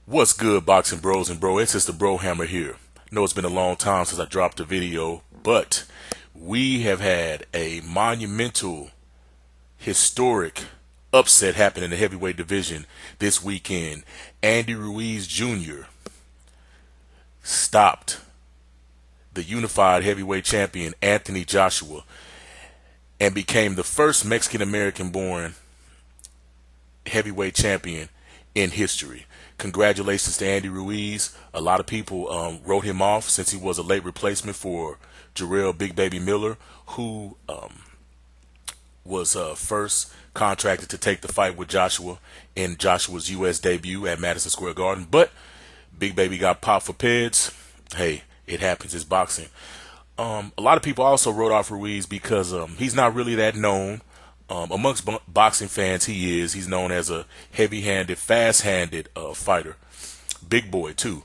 What's good, boxing bros and bro? It's just the Bro Hammer here. Know it's been a long time since I dropped a video, but we have had a monumental, historic upset happen in the heavyweight division this weekend. Andy Ruiz Jr. stopped the unified heavyweight champion Anthony Joshua and became the first Mexican American born heavyweight champion in history. Congratulations to Andy Ruiz. A lot of people wrote him off since he was a late replacement for Jarrell Big Baby Miller, who was first contracted to take the fight with Joshua in Joshua's U.S. debut at Madison Square Garden. But Big Baby got popped for peds. Hey, it happens. It's boxing. A lot of people also wrote off Ruiz because he's not really that known. Amongst boxing fans, he is. He's known as a heavy-handed, fast-handed fighter. Big boy, too.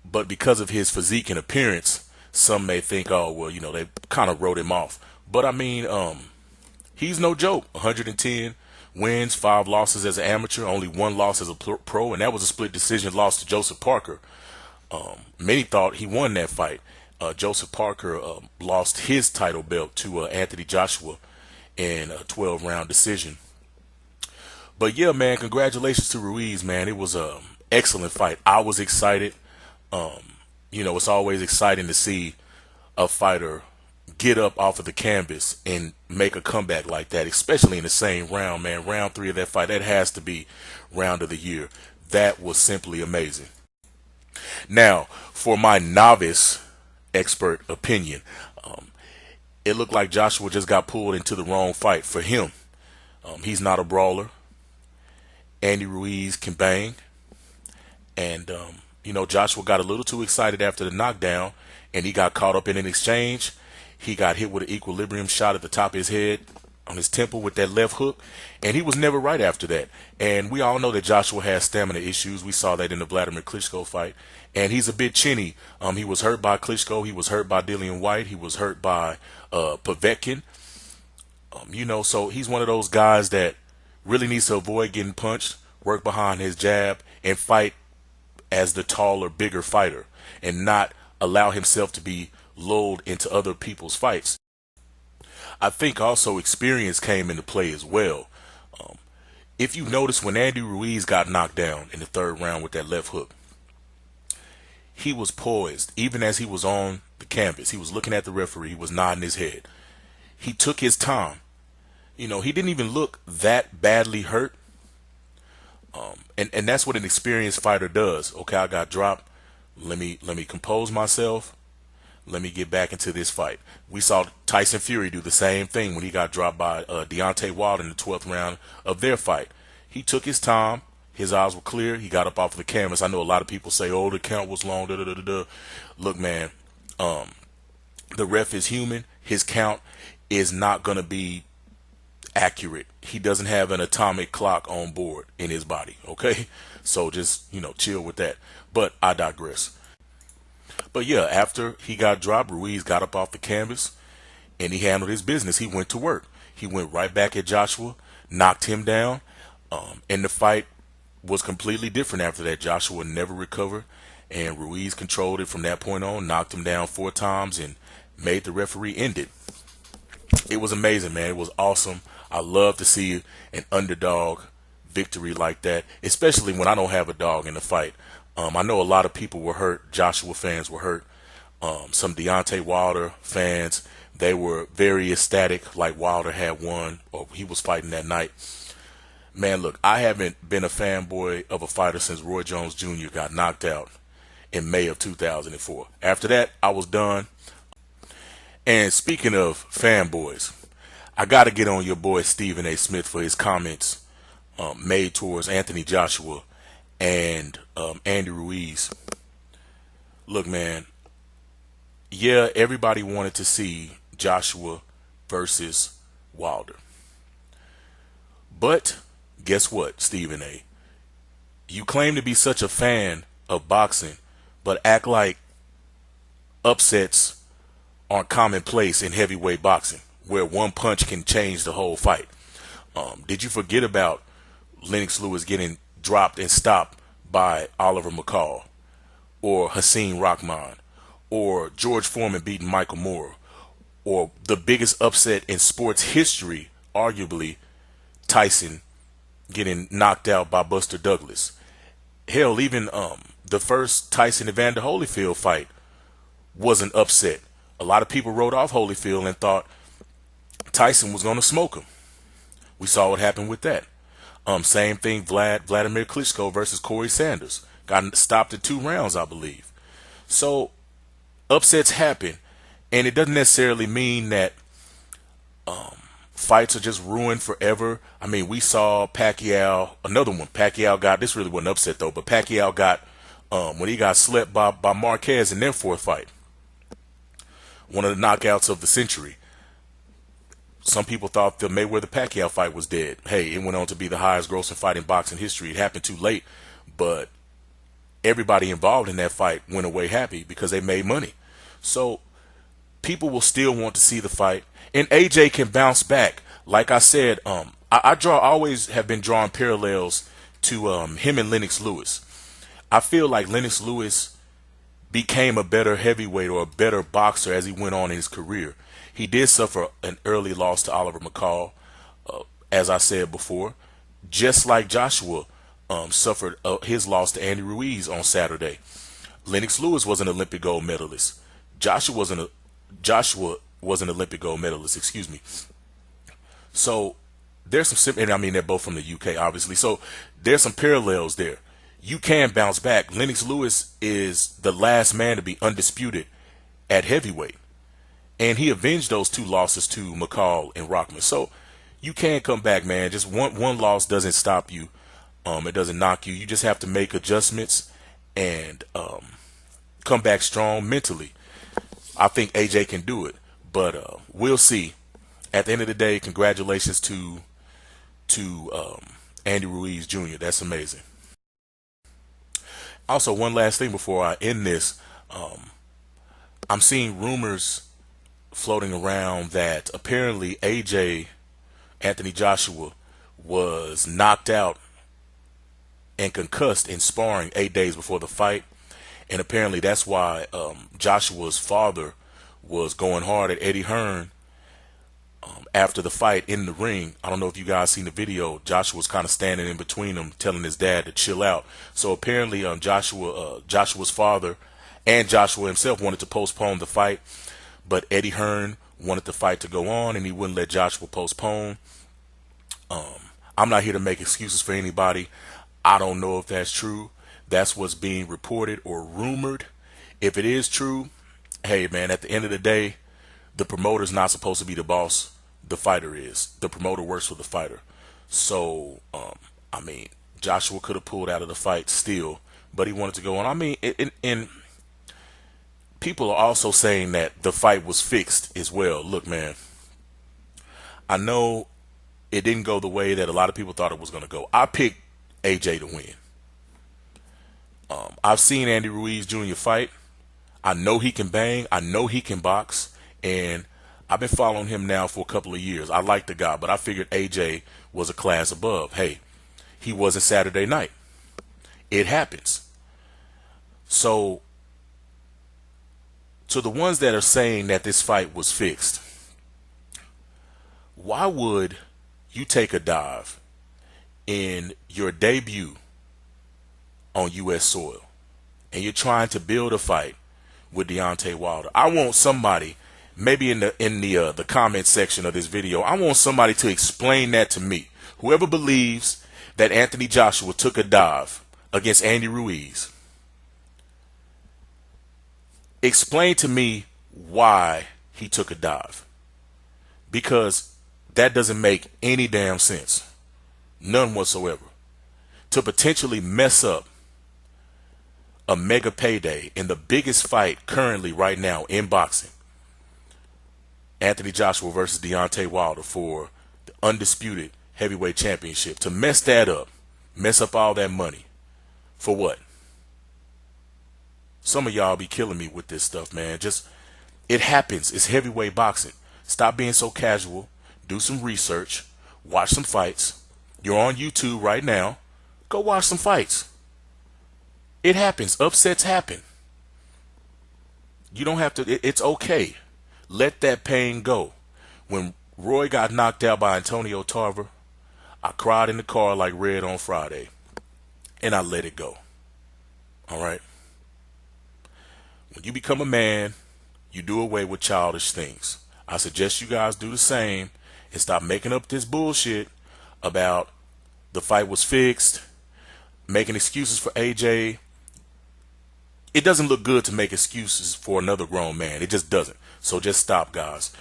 But because of his physique and appearance, some may think, oh, well, you know, they kind of wrote him off. But, I mean, he's no joke. 110 wins, 5 losses as an amateur, only 1 loss as a pro, and that was a split decision loss to Joseph Parker. Many thought he won that fight. Joseph Parker lost his title belt to Anthony Joshua in a 12-round decision. But yeah, man, congratulations to Ruiz, man. It was an excellent fight. I was excited. You know, it's always exciting to see a fighter get up off of the canvas and make a comeback like that, especially in the same round, man. Round 3 of that fight, that has to be round of the year. That was simply amazing. Now, for my novice expert opinion, it looked like Joshua just got pulled into the wrong fight for him. He's not a brawler. Andy Ruiz can bang, and you know, Joshua got a little too excited after the knockdown, and he got caught up in an exchange. He got hit with an equilibrium shot at the top of his head on his temple with that left hook, and he was never right after that. And we all know that Joshua has stamina issues. We saw that in the Vladimir Klitschko fight, and he's a bit chinny. He was hurt by Klitschko. He was hurt by Dillian White. He was hurt by Povetkin. You know, so he's one of those guys that really needs to avoid getting punched, work behind his jab, and fight as the taller, bigger fighter, and not allow himself to be lulled into other people's fights. I think also experience came into play as well. If you notice, when Andy Ruiz got knocked down in the 3rd round with that left hook, he was poised. Even as he was on the canvas, he was looking at the referee, he was nodding his head. He took his time. You know, he didn't even look that badly hurt. And that's what an experienced fighter does. Okay, I got dropped. Let me compose myself. Let me get back into this fight. We saw Tyson Fury do the same thing when he got dropped by Deontay Wilder in the 12th round of their fight. He took his time. His eyes were clear. He got up off of the canvas. I know a lot of people say, oh, the count was long. Da, da, da, da, da. Look, man, the ref is human. His count is not going to be accurate. He doesn't have an atomic clock on board in his body, okay? So just, you know, chill with that. But I digress. But yeah, after he got dropped, Ruiz got up off the canvas and he handled his business. He went to work. He went right back at Joshua, knocked him down, and the fight was completely different after that. Joshua never recovered, and Ruiz controlled it from that point on, knocked him down 4 times, and made the referee end it. It was amazing, man. It was awesome. I love to see an underdog victory like that, especially when I don't have a dog in the fight. I know a lot of people were hurt. Joshua fans were hurt. Some Deontay Wilder fans, they were very ecstatic, like Wilder had won or he was fighting that night. Man, look, I haven't been a fanboy of a fighter since Roy Jones Jr. got knocked out in May of 2004. After that, I was done. And speaking of fanboys, I got to get on your boy Stephen A. Smith for his comments made towards Anthony Joshua and Andy Ruiz. Look, man, yeah, everybody wanted to see Joshua versus Wilder. But guess what, Stephen A? You claim to be such a fan of boxing, but act like upsets aren't commonplace in heavyweight boxing, where one punch can change the whole fight. Did you forget about Lennox Lewis getting dropped and stopped by Oliver McCall, or Hakeem Rahman, or George Foreman beating Michael Moore, or the biggest upset in sports history, arguably, Tyson getting knocked out by Buster Douglas. Hell, even the first Tyson Evander Holyfield fight was an upset. A lot of people wrote off Holyfield and thought Tyson was going to smoke him. We saw what happened with that. Same thing, Vladimir Klitschko versus Corey Sanders. Got stopped in 2 rounds, I believe. So upsets happen, and it doesn't necessarily mean that fights are just ruined forever. I mean, we saw Pacquiao, another one. Pacquiao got, this really wasn't upset though, but Pacquiao got, when he got slept by Marquez in their 4th fight, one of the knockouts of the century. Some people thought the Mayweather-Pacquiao fight was dead. Hey, it went on to be the highest grossing fight in boxing history. It happened too late, but everybody involved in that fight went away happy because they made money. So people will still want to see the fight, and AJ can bounce back. Like I said, I always have been drawing parallels to him and Lennox Lewis. I feel like Lennox Lewis became a better heavyweight or a better boxer as he went on in his career. He did suffer an early loss to Oliver McCall, as I said before, just like Joshua suffered his loss to Andy Ruiz on Saturday. Lennox Lewis was an Olympic gold medalist. Joshua was an Olympic gold medalist, excuse me. So there's some, and I mean, they're both from the UK, obviously. So there's some parallels there. You can bounce back. Lennox Lewis is the last man to be undisputed at heavyweight, and he avenged those 2 losses to McCall and Rockman. So you can come back, man. Just one loss doesn't stop you. It doesn't knock you. You just have to make adjustments and come back strong mentally. I think AJ can do it, but we'll see. At the end of the day, congratulations to Andy Ruiz Jr. That's amazing. Also, one last thing before I end this, I'm seeing rumors floating around that apparently Anthony Joshua, was knocked out and concussed in sparring 8 days before the fight, and apparently that's why Joshua's father was going hard at Eddie Hearn after the fight in the ring. I don't know if you guys seen the video. Joshua was kind of standing in between them, telling his dad to chill out. So apparently Joshua's father and Joshua himself wanted to postpone the fight, but Eddie Hearn wanted the fight to go on, and he wouldn't let Joshua postpone. I'm not here to make excuses for anybody. I don't know if that's true. That's what's being reported or rumored. If it is true, hey man, at the end of the day, the promoter's not supposed to be the boss. The fighter is. The promoter works for the fighter. So, I mean, Joshua could have pulled out of the fight still, but he wanted to go on. I mean, and people are also saying that the fight was fixed as well. Look, man, I know it didn't go the way that a lot of people thought it was going to go. I picked AJ to win. I've seen Andy Ruiz Jr. fight. I know he can bang. I know he can box. And I've been following him now for a couple of years. I like the guy, but I figured AJ was a class above. Hey, he wasn't Saturday night. It happens. So, to the ones that are saying that this fight was fixed, why would you take a dive in your debut on U.S. soil and you're trying to build a fight with Deontay Wilder? I want somebody, maybe in the comment section of this video, I want somebody to explain that to me. Whoever believes that Anthony Joshua took a dive against Andy Ruiz, explain to me why he took a dive, because that doesn't make any damn sense, none whatsoever. To potentially mess up a mega payday in the biggest fight currently right now in boxing, Anthony Joshua versus Deontay Wilder for the undisputed heavyweight championship, to mess that up, mess up all that money, for what? Some of y'all be killing me with this stuff, man. Just, it happens. It's heavyweight boxing. Stop being so casual. Do some research. Watch some fights. You're on YouTube right now. Go watch some fights. It happens. Upsets happen. You don't have to. It's okay. Let that pain go. When Roy got knocked out by Antonio Tarver, I cried in the car like Red on Friday, and I let it go. All right? When you become a man, you do away with childish things. I suggest you guys do the same and stop making up this bullshit about the fight was fixed, making excuses for AJ. It doesn't look good to make excuses for another grown man. It just doesn't. So just stop, guys.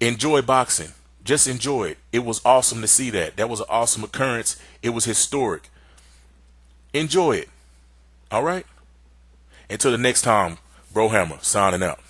Enjoy boxing. Just enjoy it. It was awesome to see that. That was an awesome occurrence. It was historic. Enjoy it. All right? Until the next time, Bro Hammer signing out.